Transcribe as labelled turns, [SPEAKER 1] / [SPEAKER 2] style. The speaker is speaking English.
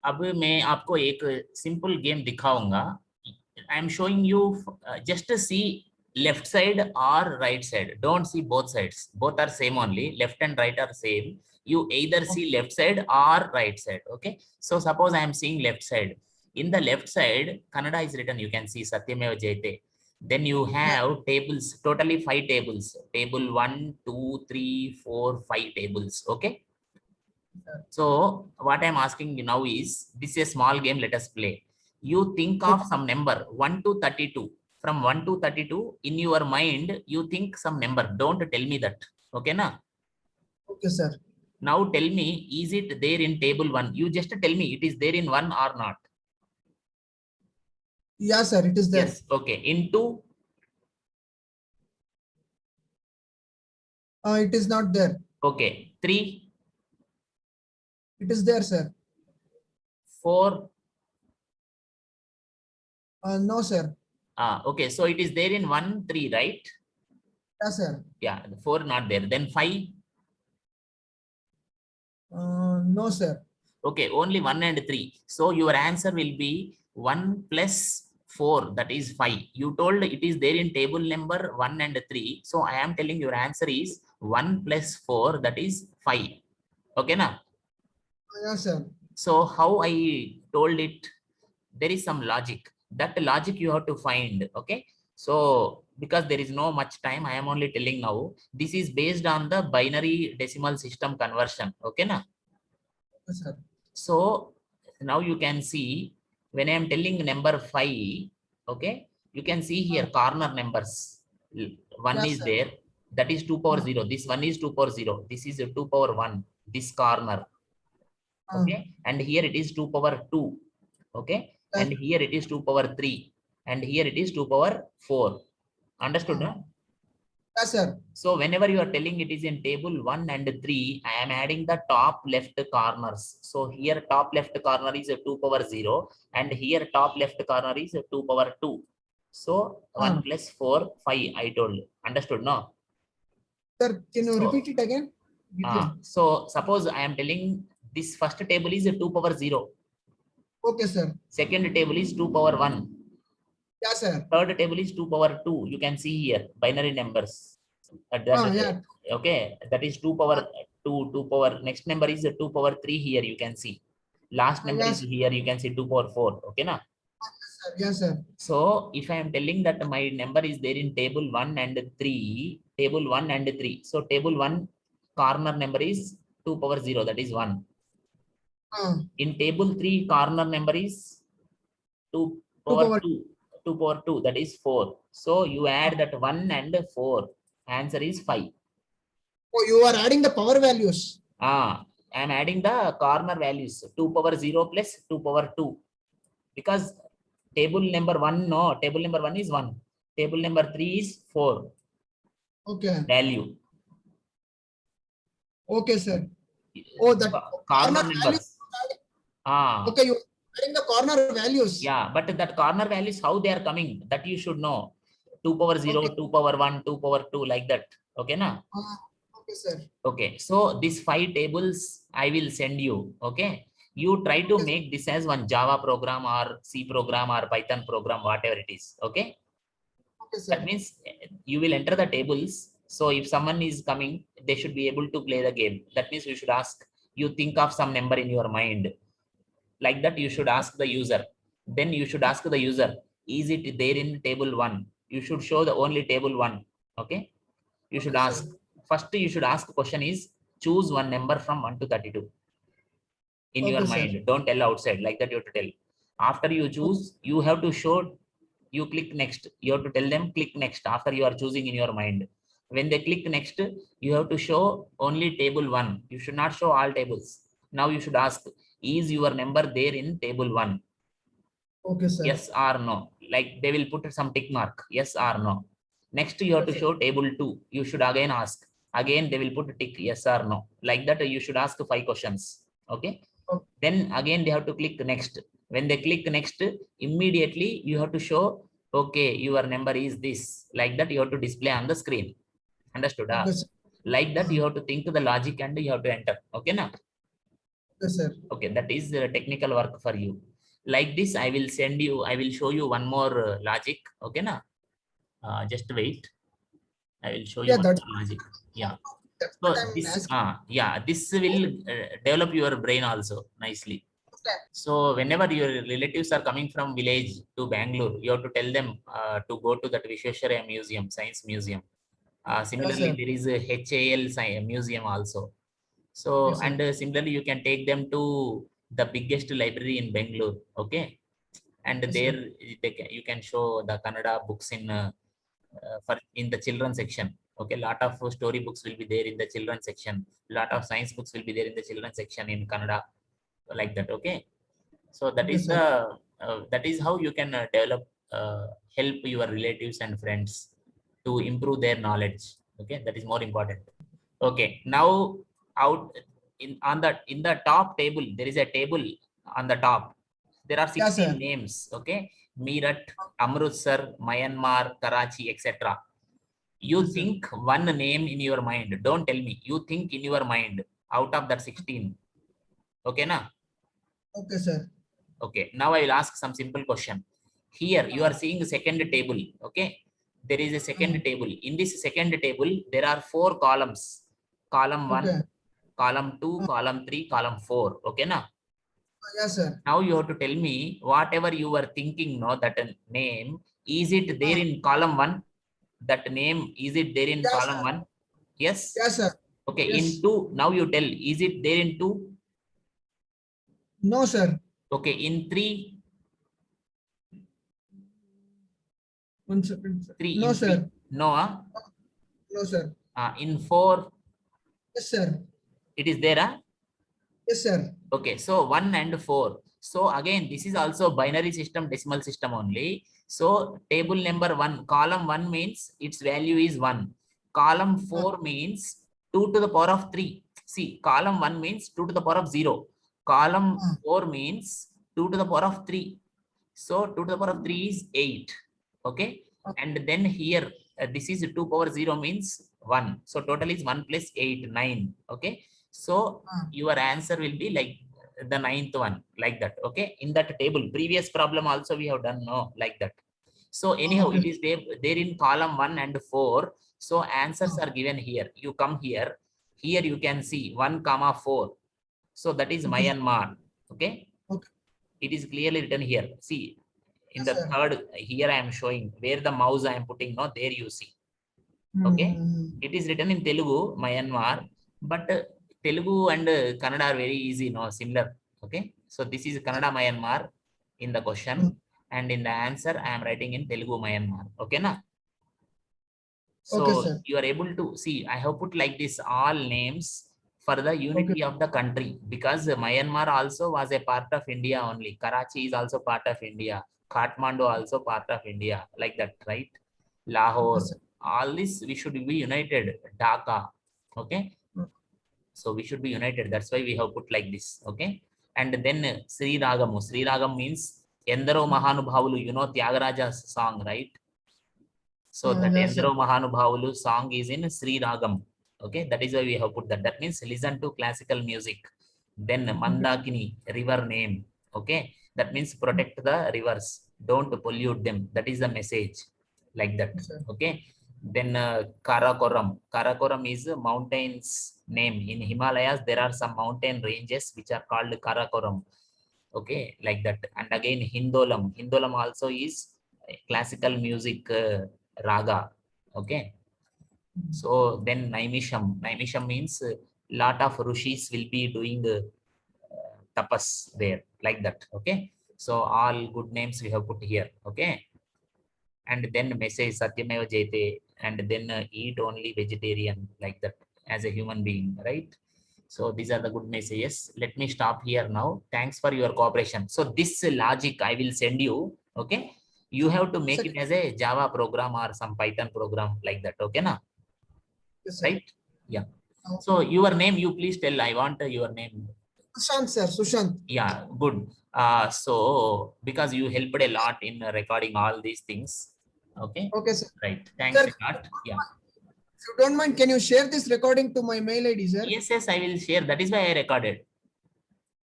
[SPEAKER 1] अब मैं आपको एक सिंपल गेम दिखाऊंगा. I am showing you. Just see left side or right side. Don't see both sides. Both are same only. Left and right are same. You either see left side or right side. Okay. So suppose I am seeing left side. In the left side, Kannada is written. You can see Satyameva Jayate. Then you have tables. Totally 5 tables. Table 1, 2, 3, 4, 5 tables. Okay. So what I'm asking you now is, this is a small game. Let us play. You think of some number 1 to 32. From 1 to 32 in your mind, you think some number. Don't tell me that. Okay, na?
[SPEAKER 2] Okay, sir.
[SPEAKER 1] Now tell me, is it there in table 1? You just tell me it is there in 1 or not.
[SPEAKER 2] Yeah, sir, it is there.
[SPEAKER 1] Yes. Okay. In 2?
[SPEAKER 2] It is not there.
[SPEAKER 1] Okay. 3?
[SPEAKER 2] It is there, sir.
[SPEAKER 1] 4?
[SPEAKER 2] No, sir.
[SPEAKER 1] Okay. So it is there in 1, 3, right?
[SPEAKER 2] Yeah, sir.
[SPEAKER 1] Yeah. 4 not there. Then 5?
[SPEAKER 2] No, sir.
[SPEAKER 1] Okay, only 1 and 3. So your answer will be 1 plus 4, that is 5. You told it is there in table number 1 and 3. So I am telling your answer is 1 plus 4, that is 5. Okay, now?
[SPEAKER 2] Yeah, sir.
[SPEAKER 1] So how I told it? There is some logic. That logic you have to find. Okay. So because there is no much time, I am only telling now. This is based on the binary decimal system conversion. Okay, now?
[SPEAKER 2] Yes, sir.
[SPEAKER 1] So now you can see when I am telling number 5, okay, you can see here corner numbers. One
[SPEAKER 2] Yes,
[SPEAKER 1] is
[SPEAKER 2] sir.
[SPEAKER 1] there, that is 2 power 0. This one is 2 power 0. This is a 2 power 1. This corner, okay, and here it is 2 power 2, okay,
[SPEAKER 2] Yes.
[SPEAKER 1] and here it is 2 power 3, and here it is 2 power 4. Understood? No?
[SPEAKER 2] Yes, sir.
[SPEAKER 1] So whenever you are telling it is in table 1 and 3, I am adding the top left corners. So here top left corner is a 2 power 0, and here top left corner is a 2 power 2. So 1 plus 4, 5 I told. Understood? No?
[SPEAKER 2] Sir, can you
[SPEAKER 1] So,
[SPEAKER 2] repeat it again?
[SPEAKER 1] so suppose I am telling this first table is a 2 power 0.
[SPEAKER 2] Okay, sir.
[SPEAKER 1] Second table is 2 power 1.
[SPEAKER 2] Yes, sir.
[SPEAKER 1] Third table is 2 power 2. You can see here binary numbers.
[SPEAKER 2] Yeah.
[SPEAKER 1] Okay, that is 2 power 2, 2 power. Next number is 2 power 3 here. You can see. Last number
[SPEAKER 2] Yes.
[SPEAKER 1] is here. You can see 2 power 4. Okay, na?
[SPEAKER 2] Yes, sir. Yes, sir.
[SPEAKER 1] So if I am telling that my number is there in table 1 and 3, table 1 and 3. So table 1 corner number is 2 power 0. That is 1. In table 3 corner number is 2 power 2. 2 power 2, that is 4. So you add that 1 and 4. Answer is 5.
[SPEAKER 2] Oh, you are adding the power values.
[SPEAKER 1] I am adding the corner values. 2 power 0 plus 2 power 2. Because table number 1, no, table number 1 is 1. Table number 3 is 4.
[SPEAKER 2] Okay.
[SPEAKER 1] Value.
[SPEAKER 2] Okay, sir. Oh, the
[SPEAKER 1] corner numbers.
[SPEAKER 2] Okay, you are adding the corner values.
[SPEAKER 1] Yeah, but that corner values, how they are coming, that you should know. 2 power 0,
[SPEAKER 2] Okay.
[SPEAKER 1] 2 power 1, 2 power 2, like that. Okay, na?
[SPEAKER 2] Okay, sir.
[SPEAKER 1] Okay, so these 5 tables I will send you. Okay, you try to make this as one Java program or C program or Python program, whatever it is. Okay,
[SPEAKER 2] Okay, sir.
[SPEAKER 1] that means you will enter the tables. So if someone is coming, they should be able to play the game. That means you should ask, you think of some number in your mind, like that you should ask the user. Then you should ask the user, is it there in table 1? You should show the only table 1. Okay, you should
[SPEAKER 2] Okay,
[SPEAKER 1] ask.
[SPEAKER 2] sir.
[SPEAKER 1] First you should ask question is, choose one number from 1 to 32 in your
[SPEAKER 2] Okay, sir.
[SPEAKER 1] mind. Don't tell outside, like that you have to tell. After you choose, you have to show, you click next. You have to tell them click next after you are choosing in your mind. When they click next, you have to show only table 1. You should not show all tables. Now you should ask, is your number there in table 1?
[SPEAKER 2] Okay, sir.
[SPEAKER 1] Yes or no. Like they will put some tick mark, yes or no. Next you have to show table 2. You should again ask. Again they will put a tick, yes or no. Like that you should ask 5 questions. Okay.
[SPEAKER 2] Okay.
[SPEAKER 1] Then again they have to click next. When they click next, immediately you have to show, okay, your number is this. Like that you have to display on the screen. Understood?
[SPEAKER 2] Okay, sir.
[SPEAKER 1] Like that you have to think the logic and you have to enter. Okay, now?
[SPEAKER 2] Yes, sir.
[SPEAKER 1] Okay, that is technical work for you. Like this, I will show you one more logic. Okay, na? Just wait. I will show you
[SPEAKER 2] Yeah,
[SPEAKER 1] one
[SPEAKER 2] that's
[SPEAKER 1] more logic. Yeah.
[SPEAKER 2] that's
[SPEAKER 1] So
[SPEAKER 2] what I'm
[SPEAKER 1] this,
[SPEAKER 2] asking.
[SPEAKER 1] this will develop your brain also nicely. So whenever your relatives are coming from village to Bangalore, you have to tell them to go to that Vishwesvaraya Museum, Science Museum. Similarly,
[SPEAKER 2] sir.
[SPEAKER 1] there is a HAL Museum also. So,
[SPEAKER 2] Yes, sir.
[SPEAKER 1] and similarly, you can take them to the biggest library in Bangalore. Okay. And
[SPEAKER 2] Yes,
[SPEAKER 1] there
[SPEAKER 2] sir.
[SPEAKER 1] you can show the Kannada books in the children section. Okay. Lot of story books will be there in the children section. Lot of science books will be there in the children section in Kannada, like that. Okay. So that
[SPEAKER 2] Okay,
[SPEAKER 1] is
[SPEAKER 2] sir.
[SPEAKER 1] that is how you can develop, help your relatives and friends to improve their knowledge. Okay, that is more important. Okay, now out in the top table, there is a table on the top. There are
[SPEAKER 2] Yeah,
[SPEAKER 1] 16
[SPEAKER 2] sir.
[SPEAKER 1] names. Okay, Meerut, Amritsar, Myanmar, Karachi, etc. You
[SPEAKER 2] Yes, sir.
[SPEAKER 1] think one name in your mind. Don't tell me. You think in your mind out of that 16. Okay, na?
[SPEAKER 2] Okay, sir.
[SPEAKER 1] Okay, now I will ask some simple question. Here you are seeing the second table. Okay, there is a second table. In this second table, there are 4 columns. Column 1,
[SPEAKER 2] Okay.
[SPEAKER 1] column 2, column 3, column 4. Okay, now
[SPEAKER 2] Yes, sir.
[SPEAKER 1] now you have to tell me whatever you were thinking. No, that name, is it there in column 1? That name, is it there in
[SPEAKER 2] Yes,
[SPEAKER 1] column
[SPEAKER 2] sir.
[SPEAKER 1] 1? Yes.
[SPEAKER 2] Yes, sir.
[SPEAKER 1] Okay,
[SPEAKER 2] Yes.
[SPEAKER 1] in 2. Now you tell, is it there in 2?
[SPEAKER 2] No, sir.
[SPEAKER 1] Okay, in 3.
[SPEAKER 2] 1 second, sir.
[SPEAKER 1] 3
[SPEAKER 2] No,
[SPEAKER 1] in 3.
[SPEAKER 2] sir.
[SPEAKER 1] No.
[SPEAKER 2] No, sir.
[SPEAKER 1] In 4.
[SPEAKER 2] Yes, sir.
[SPEAKER 1] It is there.
[SPEAKER 2] Yes, sir.
[SPEAKER 1] Okay, so 1 and 4. So again, this is also binary system, decimal system only. So table number 1, column 1 means its value is 1. Column 4 means 2 to the power of 3. See, column 1 means 2 to the power of 0. Column 4 means 2 to the power of 3. So 2 to the power of 3 is 8. Okay. And then here, this is 2 power 0 means 1. So total is 1 plus 8, 9. Okay. So your answer will be like the 9th one, like that. Okay. In that table, previous problem also we have done like that. So anyhow,
[SPEAKER 2] Okay.
[SPEAKER 1] it is there in column 1 and 4. So answers are given here. You come here. Here you can see 1, 4. So that is Myanmar. Okay.
[SPEAKER 2] Okay.
[SPEAKER 1] It is clearly written here. See, in
[SPEAKER 2] Yes,
[SPEAKER 1] the
[SPEAKER 2] sir.
[SPEAKER 1] third, here I am showing where the mouse I am putting. No, there you see. Okay. It is written in Telugu, Myanmar, but Telugu and Kannada are very easy, no, similar. Okay. So this is Kannada Myanmar in the question, and in the answer I am writing in Telugu Myanmar. Okay, na? So
[SPEAKER 2] Okay, sir.
[SPEAKER 1] you are able to see, I have put like this all names for the unity of the country, because Myanmar also was a part of India only. Karachi is also part of India. Kathmandu also part of India, like that, right? Lahore,
[SPEAKER 2] sir.
[SPEAKER 1] all this we should be united. Dhaka, okay? So we should be united. That's why we have put like this, okay? And then Sri Ragamu. Sri Ragam means Endaro Mahanubhavulu. You know Tyagaraja's song, right? So that
[SPEAKER 2] Yes, sir.
[SPEAKER 1] Endaro Mahanubhavulu song is in Sri Ragam. Okay, that is why we have put that. That means listen to classical music. Then Mandakini, river name. Okay, that means protect the rivers. Don't pollute them. That is the message. Like that.
[SPEAKER 2] Yes, sir.
[SPEAKER 1] Okay. Then Karakoram. Karakoram is a mountain's name. In Himalayas, there are some mountain ranges which are called Karakoram. Okay, like that. And again, Hindolam. Hindolam also is classical music raga. Okay. So then Naimisham. Naimisham means lot of rishis will be doing tapas there, like that. Okay. So all good names we have put here. Okay. And then message Satyameva Jayate, and then eat only vegetarian, like that, as a human being, right? So these are the good messages. Let me stop here now. Thanks for your cooperation. So this logic I will send you. Okay. You have to make it as a Java program or some Python program, like that. Okay, na?
[SPEAKER 2] Yes,
[SPEAKER 1] Right? Yeah. So your name, you please tell. I want your name.
[SPEAKER 2] Sushant, sir. Sushant.
[SPEAKER 1] Yeah, good. So because you helped a lot in recording all these things. Okay.
[SPEAKER 2] Okay, sir.
[SPEAKER 1] Right. Thanks
[SPEAKER 2] Sir,
[SPEAKER 1] a lot. Yeah.
[SPEAKER 2] if you don't mind, can you share this recording to my mail ID, sir?
[SPEAKER 1] Yes, I will share. That is why I recorded.